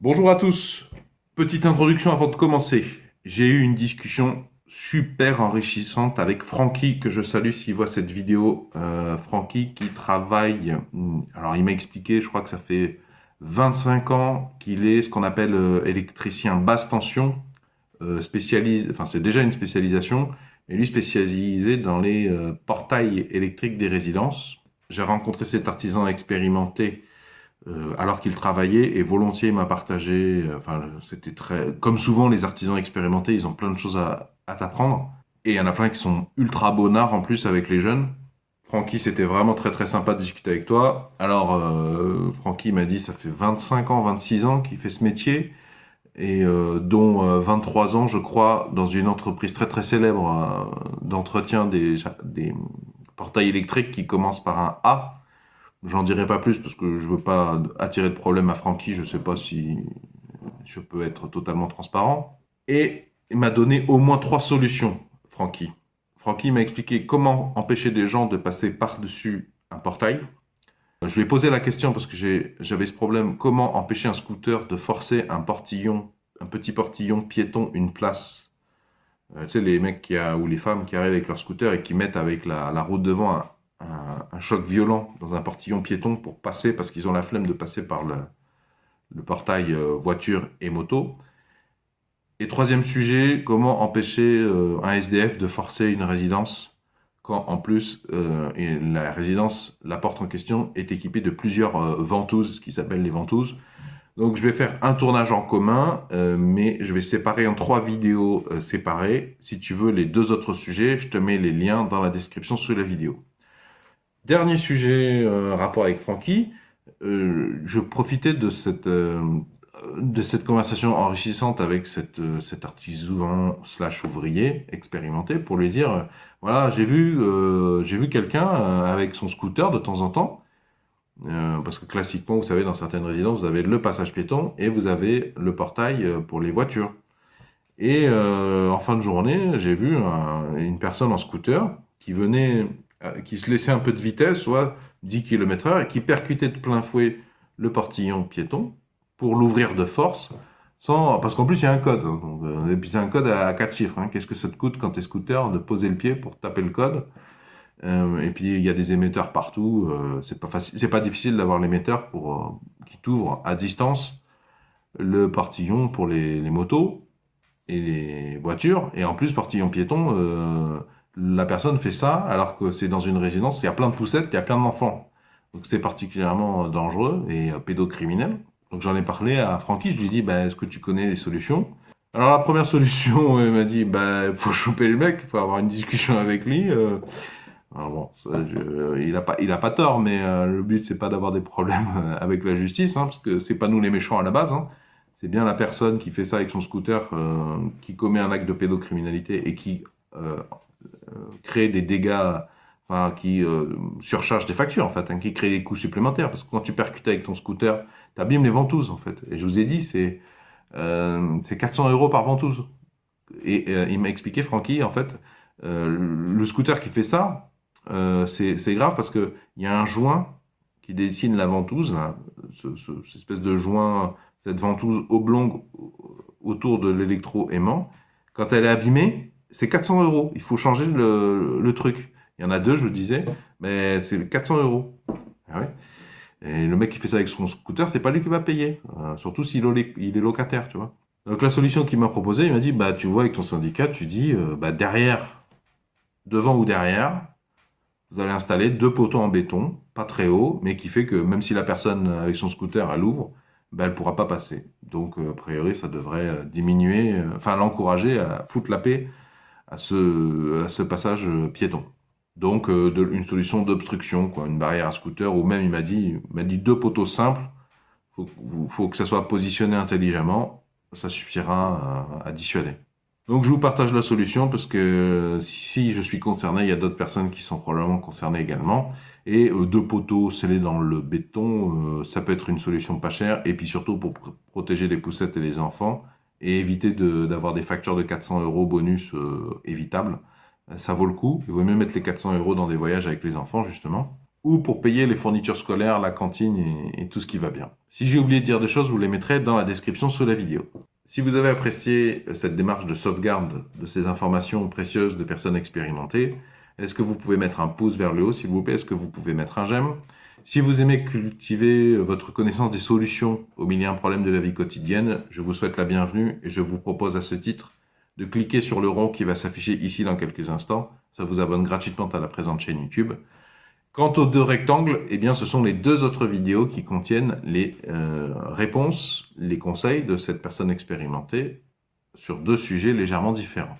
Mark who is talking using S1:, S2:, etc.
S1: Bonjour à tous. Petite introduction avant de commencer. J'ai eu une discussion super enrichissante avec Francky, que je salue s'il voit cette vidéo. Francky qui travaille, alors il m'a expliqué, je crois que ça fait 25 ans qu'il est ce qu'on appelle électricien basse tension, enfin c'est déjà une spécialisation, mais lui spécialisé dans les portails électriques des résidences. J'ai rencontré cet artisan expérimenté alors qu'il travaillait et volontiers il m'a partagé, enfin c'était très, comme souvent les artisans expérimentés, ils ont plein de choses à t'apprendre et il y en a plein qui sont ultra bonnards en plus avec les jeunes. Francky, c'était vraiment très très sympa de discuter avec toi. Alors Francky m'a dit ça fait 25 ans, 26 ans qu'il fait ce métier et dont 23 ans je crois dans une entreprise très très célèbre d'entretien des portails électriques qui commence par un A. J'en dirai pas plus parce que je veux pas attirer de problème à Francky. Je sais pas si je peux être totalement transparent. Et il m'a donné au moins 3 solutions, Francky. Francky m'a expliqué comment empêcher des gens de passer par-dessus un portail. Je lui ai posé la question parce que j'avais ce problème. Comment empêcher un scooter de forcer un portillon, un petit portillon piéton, une place. Tu sais, les mecs ou les femmes qui arrivent avec leur scooter et qui mettent avec la route devant un choc violent dans un portillon piéton pour passer parce qu'ils ont la flemme de passer par le portail voiture et moto. Et troisième sujet, comment empêcher un SDF de forcer une résidence quand en plus la résidence, la porte en question, est équipée de plusieurs ventouses, ce qui s'appelle les ventouses. Donc je vais faire un tournage en commun, mais je vais séparer en 3 vidéos séparées. Si tu veux les 2 autres sujets, je te mets les liens dans la description sous la vidéo. Dernier sujet, rapport avec Francky, je profitais de cette conversation enrichissante avec cet artisan slash ouvrier expérimenté pour lui dire, voilà, j'ai vu quelqu'un avec son scooter de temps en temps, parce que classiquement, vous savez, dans certaines résidences, vous avez le passage piéton et vous avez le portail pour les voitures. Et en fin de journée, j'ai vu une personne en scooter qui se laissait un peu de vitesse, soit 10 km/h, et qui percutait de plein fouet le portillon piéton pour l'ouvrir de force, parce qu'en plus il y a un code, hein, donc, et puis c'est un code à 4 chiffres. Hein. Qu'est-ce que ça te coûte quand t'es scooter de poser le pied pour taper le code? Et puis il y a des émetteurs partout. C'est pas facile, c'est pas difficile d'avoir l'émetteur pour qui t'ouvre à distance le portillon pour les motos et les voitures. Et en plus, portillon piéton, la personne fait ça alors que c'est dans une résidence, il y a plein de poussettes, il y a plein d'enfants. Donc c'est particulièrement dangereux et pédocriminel. Donc j'en ai parlé à Francky, je lui ai dit, bah, est-ce que tu connais les solutions? Alors la première solution, il m'a dit, bah, faut choper le mec, faut avoir une discussion avec lui. Alors bon, il a pas tort, mais le but c'est pas d'avoir des problèmes avec la justice, hein, parce que c'est pas nous les méchants à la base. Hein. C'est bien la personne qui fait ça avec son scooter, qui commet un acte de pédocriminalité et qui crée des dégâts, enfin, qui surcharge des factures, en fait, hein, qui crée des coûts supplémentaires. Parce que quand tu percutes avec ton scooter, tu abîmes les ventouses, en fait. Et je vous ai dit, c'est 400 € par ventouse. Et il m'a expliqué, Francky, en fait, le scooter qui fait ça, c'est grave parce qu'il y a un joint qui dessine la ventouse, là, cette espèce de joint, cette ventouse oblongue autour de l'électro-aimant. Quand elle est abîmée, c'est 400 €. Il faut changer le truc. Il y en a 2, je vous disais, mais c'est 400 €. Ah ouais. Et le mec qui fait ça avec son scooter, c'est pas lui qui va payer. Surtout s'il il est locataire, tu vois. Donc la solution qu'il m'a proposée, il m'a dit, bah tu vois avec ton syndicat, tu dis, bah derrière, devant ou derrière, vous allez installer 2 poteaux en béton, pas très haut, mais qui fait que même si la personne avec son scooter, elle ouvre, ben, elle pourra pas passer. Donc, a priori, ça devrait diminuer, enfin l'encourager à foutre la paix à ce passage piéton. Donc, une solution d'obstruction, quoi, une barrière à scooter, ou même il m'a dit 2 poteaux simples, faut que ça soit positionné intelligemment, ça suffira à dissuader. Donc je vous partage la solution parce que si je suis concerné, il y a d'autres personnes qui sont probablement concernées également. Et 2 poteaux scellés dans le béton, ça peut être une solution pas chère. Et puis surtout pour protéger les poussettes et les enfants et éviter d'avoir des factures de 400 € bonus évitables. Ça vaut le coup. Il vaut mieux mettre les 400 € dans des voyages avec les enfants justement. ou pour payer les fournitures scolaires, la cantine et tout ce qui va bien. Si j'ai oublié de dire des choses, vous les mettrez dans la description sous la vidéo. Si vous avez apprécié cette démarche de sauvegarde de ces informations précieuses de personnes expérimentées, est-ce que vous pouvez mettre un pouce vers le haut, s'il vous plaît? Est-ce que vous pouvez mettre un j'aime? Si vous aimez cultiver votre connaissance des solutions au milieu d'un problème de la vie quotidienne, je vous souhaite la bienvenue et je vous propose à ce titre de cliquer sur le rond qui va s'afficher ici dans quelques instants. Ça vous abonne gratuitement à la présente chaîne YouTube. Quant aux deux rectangles, eh bien, ce sont les deux autres vidéos qui contiennent les réponses, les conseils de cette personne expérimentée sur deux sujets légèrement différents.